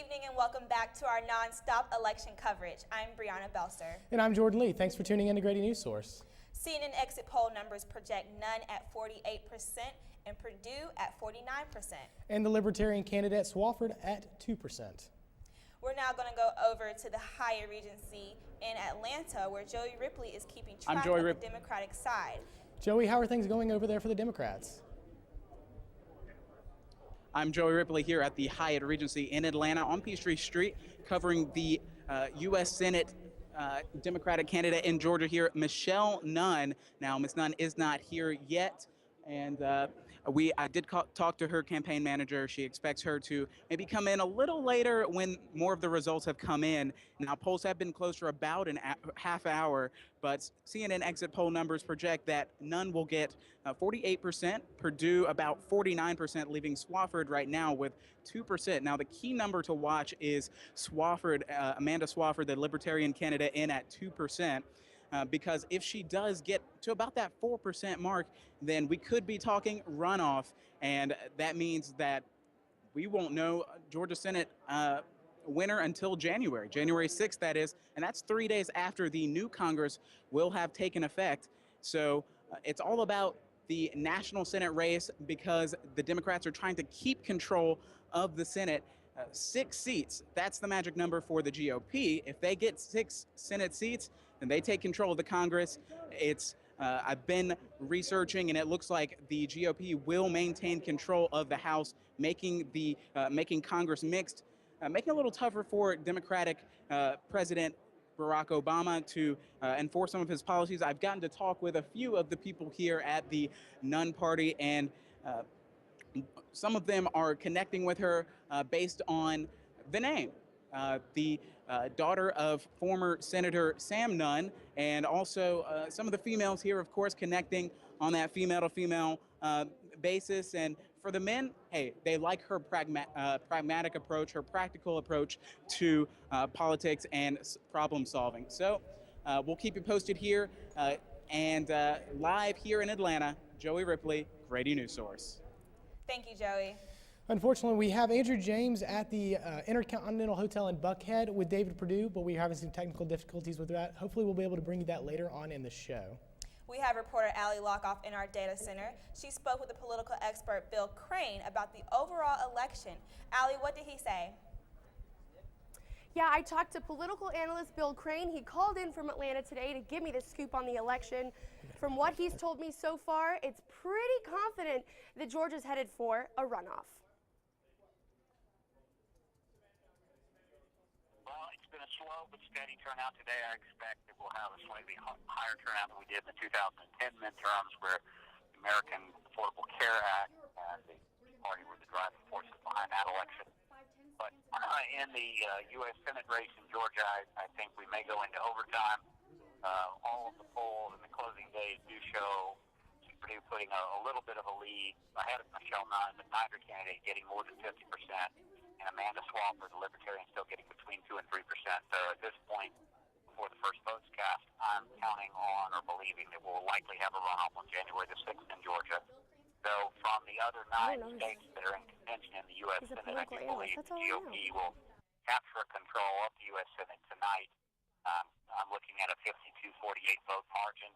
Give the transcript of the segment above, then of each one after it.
evening and welcome back to our non-stop election coverage. I'm Brianna Belser. And I'm Jordan Lee. Thanks for tuning in to Grady News Source. CNN exit poll numbers project Nunn at 48% and Perdue at 49%. And the Libertarian candidate Swofford at 2%. We're now going to go over to the Hyatt Regency in Atlanta, where Joey Ripley is keeping track of the Democratic side. Joey, how are things going over there for the Democrats? I'm Joey Ripley here at the Hyatt Regency in Atlanta on Peachtree Street, covering the U.S. Senate Democratic candidate in Georgia here, Michelle Nunn. Now, Ms. Nunn is not here yet, and I did talk to her campaign manager. She expects her to maybe come in a little later when more of the results have come in. Now, polls have been closed for about a half hour, but CNN exit poll numbers project that Nunn will get 48%, Perdue about 49%, leaving Swofford right now with 2%. Now, the key number to watch is Swofford, Amanda Swofford, the Libertarian candidate, in at 2%. Because if she does get to about that 4% mark, then we could be talking runoff, and that means that we won't know Georgia Senate winner until January 6th, that is, and that's 3 days after the new Congress will have taken effect. So it's all about the national Senate race because the Democrats are trying to keep control of the Senate. 6 seats, that's the magic number for the GOP. If they get 6 Senate seats, then they take control of the Congress. I've been researching, and it looks like the GOP will maintain control of the House, making Congress mixed, making it a little tougher for Democratic President Barack Obama to enforce some of his policies. I've gotten to talk with a few of the people here at the Nunn Party, and some of them are connecting with her based on the name. The daughter of former Senator Sam Nunn, and also some of the females here, of course, connecting on that female-to-female basis. And for the men, hey, they like her pragmatic approach, her practical approach to politics and problem solving. So we'll keep you posted here. And live here in Atlanta, Joey Ripley, Grady News Source. Thank you, Joey. Unfortunately, we have Andrew James at the Intercontinental Hotel in Buckhead with David Perdue, but we're having some technical difficulties with that. Hopefully, we'll be able to bring you that later on in the show. We have reporter Allie Lockoff in our data center. She spoke with the political expert Bill Crane about the overall election. Allie, what did he say? Yeah, I talked to political analyst Bill Crane. He called in from Atlanta today to give me the scoop on the election. From what he's told me so far, it's pretty confident that Georgia's headed for a runoff. Well, it's been a slow but steady turnout today. I expect that we'll have a slightly higher turnout than we did in the 2010 midterms, where the American Affordable Care Act and the Party were the driving forces behind that election. But in the U.S. Senate race in Georgia, I think we may go into overtime. All of the polls and the closing days do show Perdue putting a little bit of a lead ahead of Michelle Nunn, but neither candidate getting more than 50%, and Amanda Swofford, the Libertarian, still getting between 2 and 3%. So at this point, before the first vote's cast, I'm counting on or believing that we'll likely have a runoff on January the 6th in Georgia. So from the other 9 states that are in contention in the U.S. Senate, I do believe the GOP will capture control of the U.S. Senate tonight. I'm looking at a 52-48 vote margin.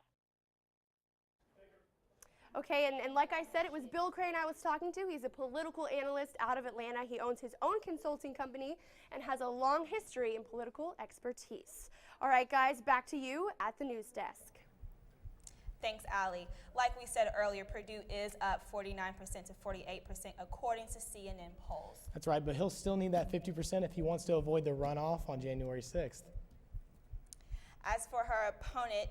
Okay, and like I said, it was Bill Crane I was talking to. He's a political analyst out of Atlanta. He owns his own consulting company and has a long history in political expertise. All right, guys, back to you at the news desk. Thanks, Allie. Like we said earlier, Perdue is up 49% to 48% according to CNN polls. That's right, but he'll still need that 50% if he wants to avoid the runoff on January 6th. As for her opponent,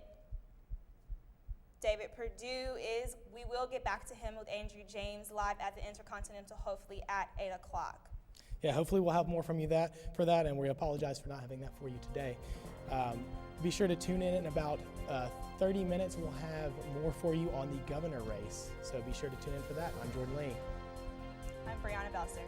David Perdue, we will get back to him with Andrew James live at the Intercontinental, hopefully at 8 o'clock. Yeah, hopefully we'll have more from you for that, and we apologize for not having that for you today. Be sure to tune in about 30 minutes. We'll have more for you on the governor race, so be sure to tune in for that. I'm Jordan Lee. I'm Brianna Belser.